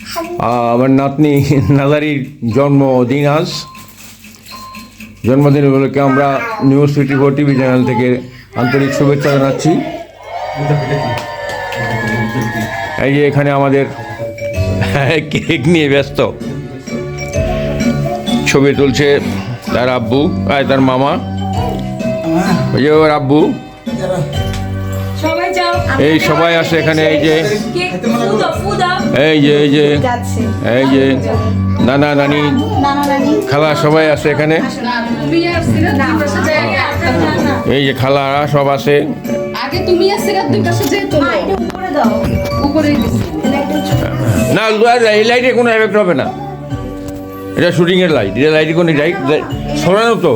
আমার নাতনি নাজারির জন্মদিন আজ। জন্মদিন উপলক্ষে আমরা নিউজ 54 টিভি চ্যানেল থেকে আন্তরিক শুভেচ্ছা জানাচ্ছি। এই যে এখানে আমাদের কেক নিয়ে ব্যস্ত, ছবি তুলছে তার আব্বু আর তার মামা, ওই যে ওর আব্বু, এই সবাই আসে এখানে। এই যে এই যে নানা নানি খালা সবাই আসে এখানে। এই যে খালারা সব আসে। না এই লাইটে কোনো এফেক্ট হবে না, এটা শুটিং এর লাইট, এটা লাইটে কোনো লাইট সরানো তো।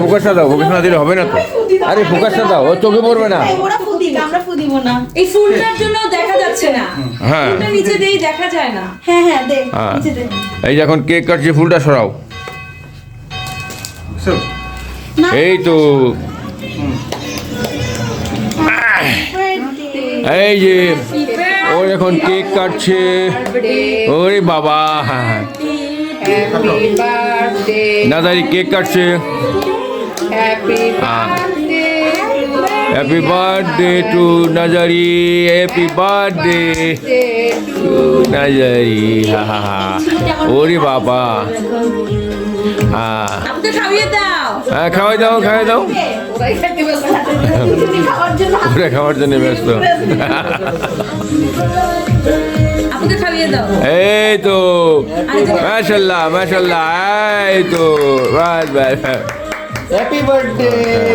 ফোকাসটা দাও, ফোকাস না দিলে হবে না তো। আরে ফোকাসটা দাও, ও চোখে পড়বে না। এই ফুলটার জন্য দেখা যাচ্ছে না, হ্যাঁ নিচে দেই দেখা যায় না। হ্যাঁ হ্যাঁ দে নিচে দে। এই যে এখন কেক কাটছে, ফুলটা সরাও। এই তো এই যে ও এখন কেক কাটছে। ওরে বাবা, নাদারি কেক কাটছে। Happy birthday to Nazari, happy birthday to Nazari. ওরে বাবা, হ্যাঁ খাওয়াই দাও, খাওয়াই দাও। ওরা খাওয়ার জন্য ব্যস্ত। এই তো মাশাআল্লাহ মাশাআল্লাহ, এই তো বাস বাস। Happy birthday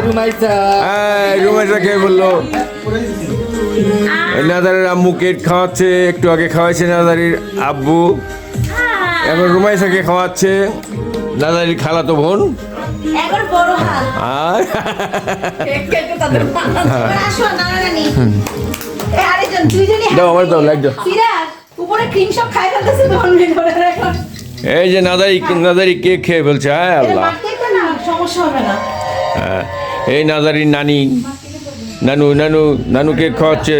Rumaisa. রুমাইসা কে বললো? নাজারের আম্মু কেক খাওয়াচ্ছে, একটু আগে খাওয়াইছে নাজারির আব্বু, এখন রুমাইসাকে খাওয়াচ্ছে নাজারির খালাতো বোন। আর দাও আমার দাও, লাগ দাও। এই যে নাজারি কেক খেয়ে বলছে হ্যাঁ আল্লাহ। হ্যাঁ এই নাজারির নানি নানু নানু নানু কেক খাওয়াচ্ছে।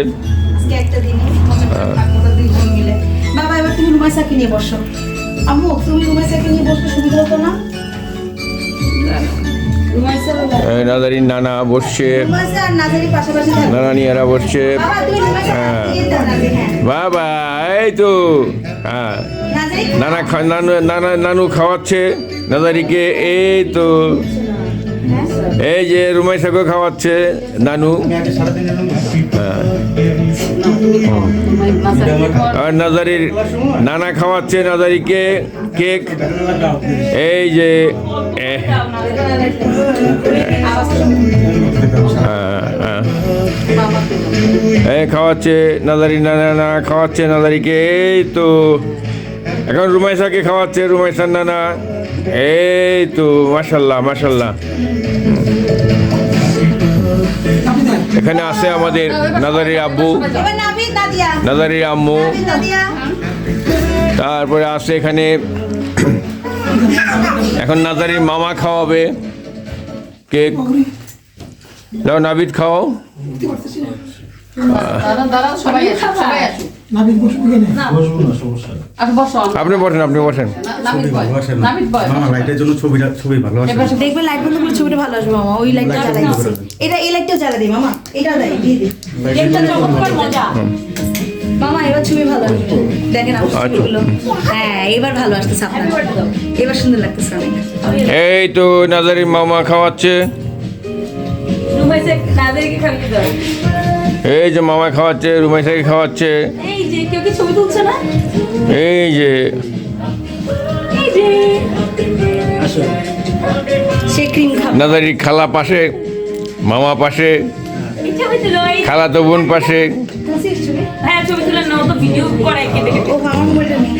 নাজারির নানা বসছে, নানানিয়ারা বসছে। হ্যাঁ বাবা, এই তো হ্যাঁ নানু খাওয়াচ্ছে নাজারিকে। এই তো এই যে রুমাইসাকে খাওয়াচ্ছে নানু। আর নাজারির নানা খাওয়াচ্ছে নাজারিকে কেক। এই যে খাওয়াচ্ছে নাজারি, নানা খাওয়াচ্ছে নাজারিকে। এই তো এখন রুমাইসাকে খাওয়াচ্ছে রুমাইসার নানা। এই তো মাশাল্লাহ মাশাল্লাহ। এখানে আছে আমাদের নাজারির আব্বু, নাজারির আম্মু, তারপরে আছে এখানে এখন নাজারির মামা খাওয়াবে কেক। দাও নাবিদ খাও। আপনি বসেন, আপনি বসেন। দেখবে লাইট বন্ধ করলে ছবিটা ভালো আসবে মামা। ওই লাইটটা জ্বালাই দিছি, এটা এই লাইটটাও জ্বালা দিই মামা, এটাও দেয় দিয়ে দিই। এটা চমৎকার মজা মামা, এবার ছবি ভালো আসবে। দেখেন আমার ছবিগুলো, হ্যাঁ এবার ভালো আসতেছে আপনার, এবার সুন্দর লাগতেছে অনেক। এই তো নাজারির মামা খাওয়াচ্ছে। এই যে মামা খাওয়াচ্ছে, রুমাইসাকে খাওয়াচ্ছে। এই যে কেউ কি ছবি তুলছে না? এই যে নাজারির খালা পাশে, মামা পাশে, খালা তো বোন পাশে। হ্যাঁ ছবি তুলে নাও তো, ভিডিও করাই কেটে কেটে। ও আমার মোবাইলটা নেই।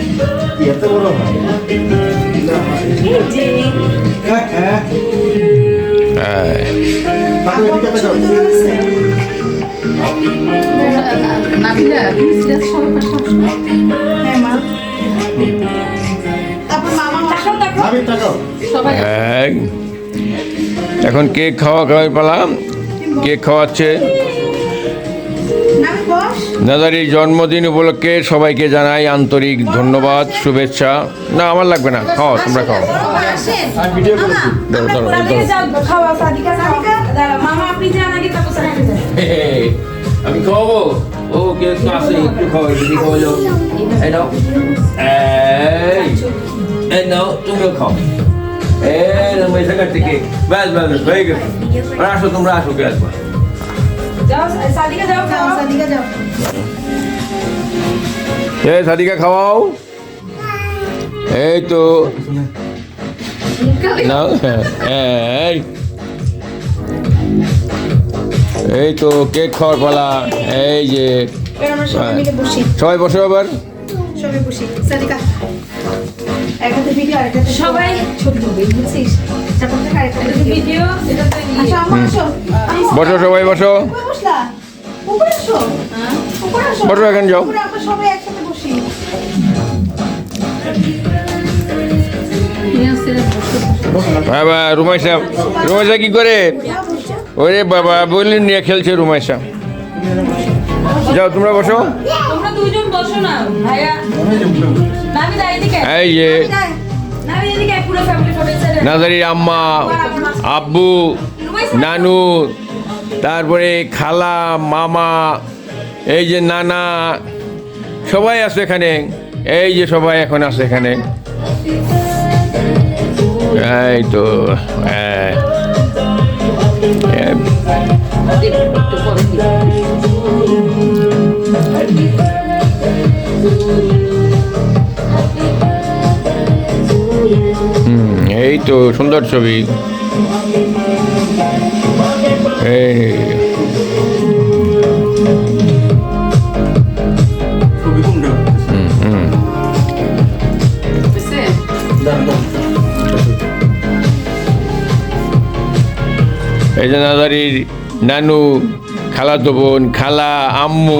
এত বড় হয় এই যে এখন কেক খাওয়া খাওয়াই পেলাম। কেক খাওয়াচ্ছে। নামি বস। নাদারির জন্মদিন উপলক্ষে সবাইকে জানাই আন্তরিক ধন্যবাদ, শুভেচ্ছা। না আমার লাগবে না, খাও তোমরা খাও। আসেন। আমি ভিডিও করেছি। দাও, দাও, দাও। সাদিকা যাও, খাওয়া সাদিকা দাঁড়া মামা আপনি যান আগে তারপর সাদিকা যান। আমি খাওয়াবো। ও কেক তো আছে, একটু খাওয়াই, যদি খাওয়া যাও। এই নাও, এই নাও, তুমিও খাও। রমেশা কাটতে কেক, ব্যাস ব্যাস ব্যাস, হয়ে গেছে। আর আসো, তোমরা আসো, কে আসবা? যাও সাদিকা যাও, খাও সাদিকা যাও। সাদিকা খাওয়াও। এই তো নাও, এই তো কেক খাওয়ার পালা। এই যে এবার আমরা সবাই মিলে বসি। সবাই বসো আবার। সবাই বসি। সাদিকা একটাতে ভিডিও আর একটাতে সবাই ছবি তুলবে, বুঝছিস? তারপর থেকে আরেকটাতে ভিডিও, এটাতে আসো আম্মা আসো। বসো, সবাই বসো। কই বসলা? উপরে আসো। উপরে আসো। বসো, এখানে যাও। উপরে আমরা সবাই একসাথে বসি। বাবা রুমাইসা, রুমাইসা কি করে? যাও বসো। ওরে বাবা, বললেন নিয়ে খেলছে রুমাইসা। যাও তোমরা বসো। তোমরা দুইজন বসো না ভাইয়া। নামি দাঁড়িয়ে দিকে। এই যে নামি এদিকে পুরো ফ্যামিলি ফটো ছেড়ে। নাজারির আম্মা, আব্বু, নানু, তারপরে খালা, মামা, এই যে নানা, সবাই আছে এখানে। এই যে সবাই এখন আছে এখানে। এই তো এই তো সুন্দর ছবি। এই এই যে নাদারির নানু, খালাতো বোন, খালা, আম্মু,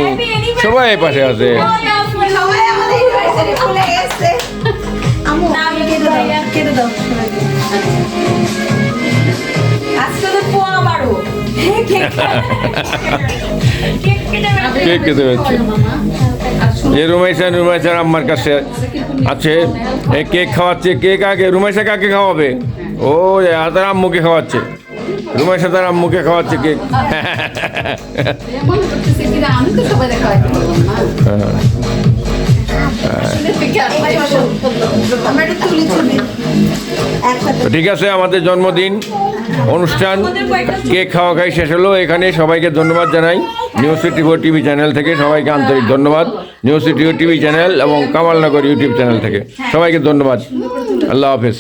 সবাই পাশে আছে। সবাই আমাদের ইউনিভার্সিটি ভুলে গেছে। আম্মু আমি কেটে দাও সবাইকে। আজকে তো পোয়া মারো। কেক খেতে পারছে। যে রুমাইসার আম্মার কাছে আছে, এই কেক খাওয়াচ্ছে। কেক আগে রুমাইসা কাকে খাওয়াবে? ও তার আম্মুকে খাওয়াচ্ছে। রুমাইসা তার আম্মুকে খাওয়াচ্ছে কেক। আমি তো সবাই দেখা আমরা একটু তুলি ছবি একসাথে। তো ঠিক আছে, আমাদের জন্মদিন অনুষ্ঠান কেক খাওয়া খাই শেষ হলো। এখানে সবাইকে ধন্যবাদ জানাই নিউজ সিটি টিভি চ্যানেল থেকে। সবাইকে আন্তরিক ধন্যবাদ নিউজ সিটি টিভি চ্যানেল এবং কামালনগর ইউটিউব চ্যানেল থেকে। সবাইকে ধন্যবাদ। আল্লাহ হাফেজ।